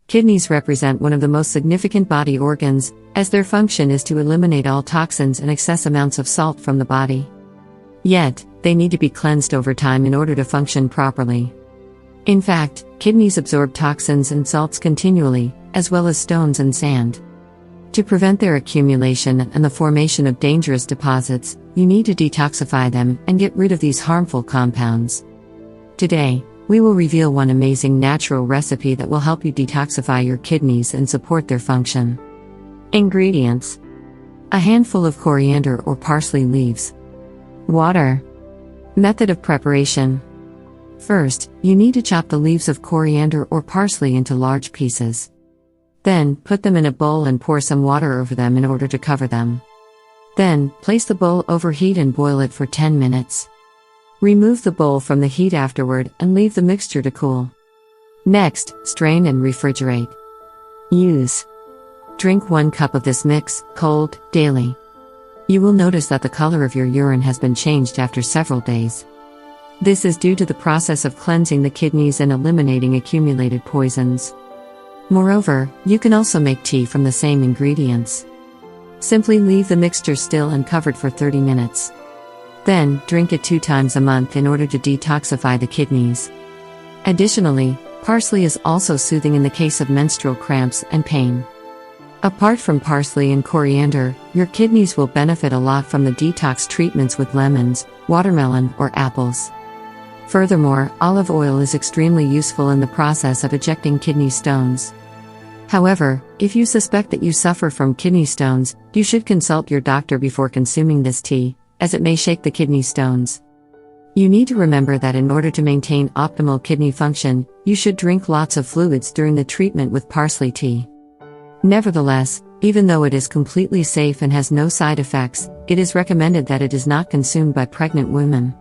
Kidneys represent one of the most significant body organs, as their function is to eliminate all toxins and excess amounts of salt from the body. Yet, they need to be cleansed over time in order to function properly. In fact, kidneys absorb toxins and salts continually, as well as stones and sand. To prevent their accumulation and the formation of dangerous deposits, you need to detoxify them and get rid of these harmful compounds. Today, we will reveal one amazing natural recipe that will help you detoxify your kidneys and support their function. Ingredients: a handful of coriander or parsley leaves. Water. Method of preparation. First, you need to chop the leaves of coriander or parsley into large pieces. Then, put them in a bowl and pour some water over them in order to cover them. Then, place the bowl over heat and boil it for 10 minutes. Remove the bowl from the heat afterward and leave the mixture to cool. Next, strain and refrigerate. Use. Drink 1 cup of this mix, cold, daily. You will notice that the color of your urine has been changed after several days. This is due to the process of cleansing the kidneys and eliminating accumulated poisons. Moreover, you can also make tea from the same ingredients. Simply leave the mixture still and covered for 30 minutes. Then, drink it 2 times a month in order to detoxify the kidneys. Additionally, parsley is also soothing in the case of menstrual cramps and pain. Apart from parsley and coriander, your kidneys will benefit a lot from the detox treatments with lemons, watermelon, or apples. Furthermore, olive oil is extremely useful in the process of ejecting kidney stones. However, if you suspect that you suffer from kidney stones, you should consult your doctor before consuming this tea, as it may shake the kidney stones. You need to remember that in order to maintain optimal kidney function, you should drink lots of fluids during the treatment with parsley tea. Nevertheless, even though it is completely safe and has no side effects, it is recommended that it is not consumed by pregnant women.